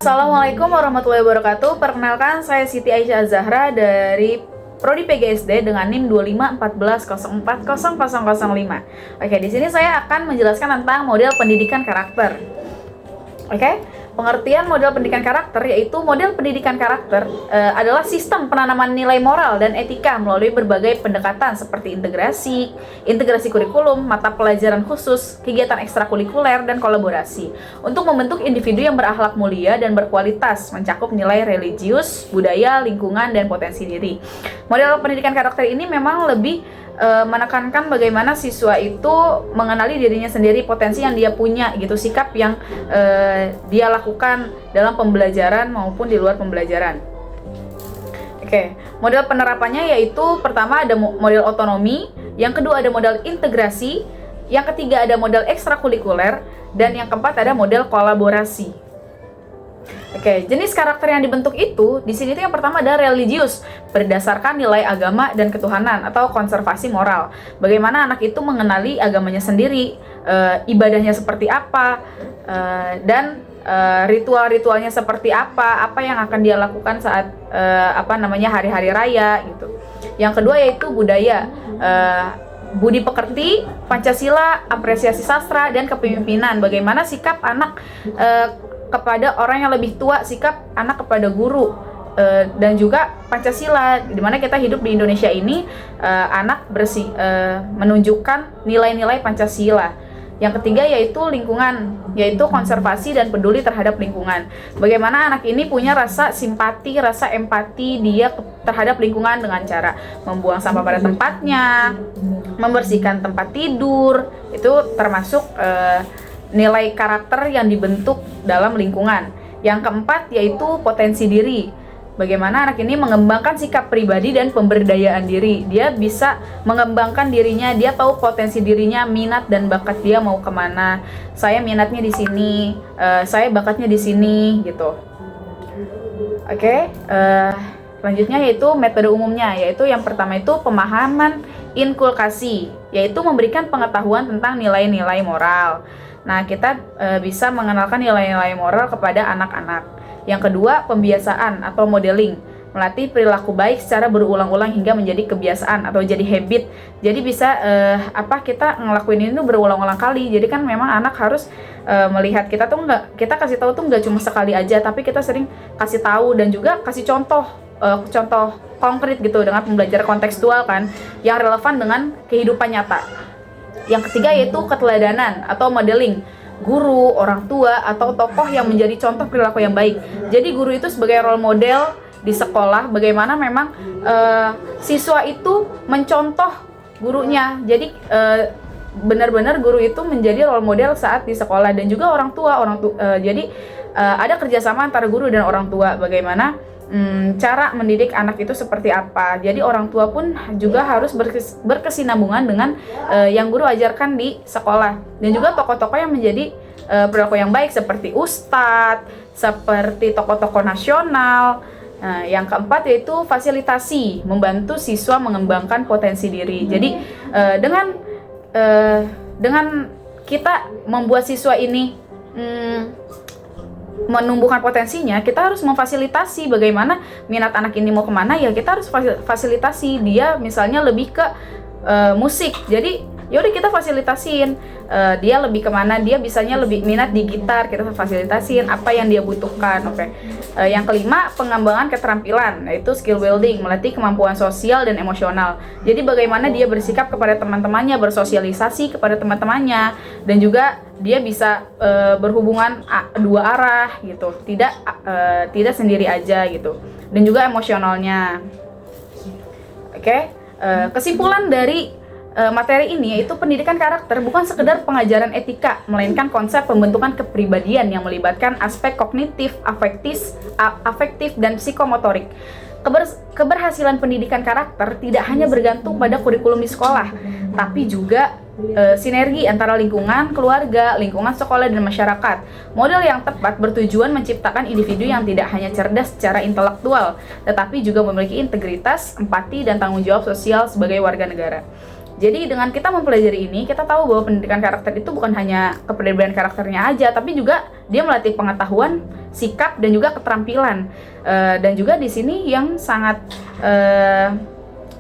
Assalamualaikum warahmatullahi wabarakatuh. Perkenalkan, saya Siti Aisyah Zahra dari Prodi PGSD dengan NIM 2514040005. Oke, di sini saya akan menjelaskan tentang model pendidikan karakter. Oke, pengertian model pendidikan karakter yaitu model pendidikan karakter adalah sistem penanaman nilai moral dan etika melalui berbagai pendekatan seperti integrasi kurikulum, mata pelajaran khusus, kegiatan ekstrakurikuler, dan kolaborasi untuk membentuk individu yang berakhlak mulia dan berkualitas, mencakup nilai religius, budaya, lingkungan, dan potensi diri. Model pendidikan karakter ini memang lebih menekankan bagaimana siswa itu mengenali dirinya sendiri, potensi yang dia punya gitu, sikap yang dia lakukan dalam pembelajaran maupun di luar pembelajaran. Oke, model penerapannya yaitu pertama ada model otonomi, yang kedua ada model integrasi, yang ketiga ada model ekstrakurikuler, dan yang keempat ada model kolaborasi. Oke, jenis karakter yang dibentuk itu di sini tuh yang pertama ada religius, berdasarkan nilai agama dan ketuhanan atau konservasi moral. Bagaimana anak itu mengenali agamanya sendiri, ibadahnya seperti apa, dan ritual-ritualnya seperti apa yang akan dia lakukan saat hari-hari raya gitu. Yang kedua yaitu budaya. Budi pekerti, Pancasila, apresiasi sastra, dan kepemimpinan. Bagaimana sikap anak kepada orang yang lebih tua, sikap anak kepada guru, dan juga Pancasila, dimana kita hidup di Indonesia ini, anak menunjukkan nilai-nilai Pancasila. Yang ketiga yaitu lingkungan, yaitu konservasi dan peduli terhadap lingkungan. Bagaimana anak ini punya rasa simpati, rasa empati dia terhadap lingkungan dengan cara membuang sampah pada tempatnya, membersihkan tempat tidur, itu termasuk nilai karakter yang dibentuk dalam lingkungan. Yang keempat yaitu potensi diri. Bagaimana anak ini mengembangkan sikap pribadi dan pemberdayaan diri. Dia bisa mengembangkan dirinya, dia tahu potensi dirinya, minat dan bakat dia mau kemana. Saya minatnya di sini, saya bakatnya di sini gitu. Oke, selanjutnya yaitu metode umumnya, yaitu yang pertama itu pemahaman inkulkasi, yaitu memberikan pengetahuan tentang nilai-nilai moral. Nah, kita bisa mengenalkan nilai-nilai moral kepada anak-anak. Yang kedua, pembiasaan atau modeling, melatih perilaku baik secara berulang-ulang hingga menjadi kebiasaan atau jadi habit. Jadi bisa kita ngelakuin ini tuh berulang-ulang kali. Jadi kan memang anak harus melihat kita kasih tahu tuh nggak cuma sekali aja, tapi kita sering kasih tahu dan juga kasih contoh konkret gitu dengan pembelajaran kontekstual kan, yang relevan dengan kehidupan nyata. Yang ketiga yaitu keteladanan atau modeling, guru, orang tua, atau tokoh yang menjadi contoh perilaku yang baik. Jadi guru itu sebagai role model di sekolah, bagaimana memang siswa itu mencontoh gurunya. Jadi benar-benar guru itu menjadi role model saat di sekolah, dan juga orang tua. Jadi ada kerjasama antara guru dan orang tua, bagaimana cara mendidik anak itu seperti apa. Jadi orang tua pun juga harus berkesinambungan dengan yang guru ajarkan di sekolah. Dan juga tokoh-tokoh yang menjadi perilaku yang baik seperti ustadz, seperti tokoh-tokoh nasional. Yang keempat yaitu fasilitasi, membantu siswa mengembangkan potensi diri. Jadi dengan kita membuat siswa ini menumbuhkan potensinya, kita harus memfasilitasi bagaimana minat anak ini mau kemana, ya kita harus fasilitasi dia. Misalnya lebih ke musik, jadi yaudah kita fasilitasin dia lebih kemana, dia bisanya lebih minat di gitar, kita fasilitasin apa yang dia butuhkan. Yang kelima, pengembangan keterampilan, yaitu skill building, melatih kemampuan sosial dan emosional. Jadi bagaimana dia bersikap kepada teman-temannya, bersosialisasi kepada teman-temannya, dan juga dia bisa berhubungan dua arah gitu, tidak sendiri aja gitu, dan juga emosionalnya. Kesimpulan dari materi ini yaitu pendidikan karakter bukan sekedar pengajaran etika, melainkan konsep pembentukan kepribadian yang melibatkan aspek kognitif, afektif, dan psikomotorik. Keberhasilan pendidikan karakter tidak hanya bergantung pada kurikulum di sekolah, tapi juga sinergi antara lingkungan, keluarga, lingkungan sekolah, dan masyarakat. Model yang tepat bertujuan menciptakan individu yang tidak hanya cerdas secara intelektual, tetapi juga memiliki integritas, empati, dan tanggung jawab sosial sebagai warga negara. Jadi dengan kita mempelajari ini, kita tahu bahwa pendidikan karakter itu bukan hanya kepribadian karakternya aja, tapi juga dia melatih pengetahuan, sikap, dan juga keterampilan. Dan juga di sini yang sangat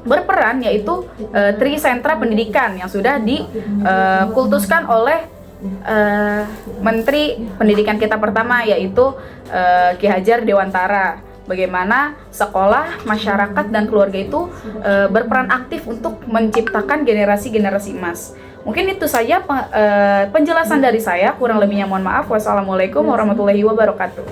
berperan yaitu Tri Sentra Pendidikan yang sudah dikultuskan oleh Menteri Pendidikan kita pertama, yaitu Ki Hajar Dewantara. Bagaimana sekolah, masyarakat, dan keluarga itu berperan aktif untuk menciptakan generasi-generasi emas. Mungkin itu saja penjelasan dari saya, kurang lebihnya mohon maaf. Wassalamualaikum warahmatullahi wabarakatuh.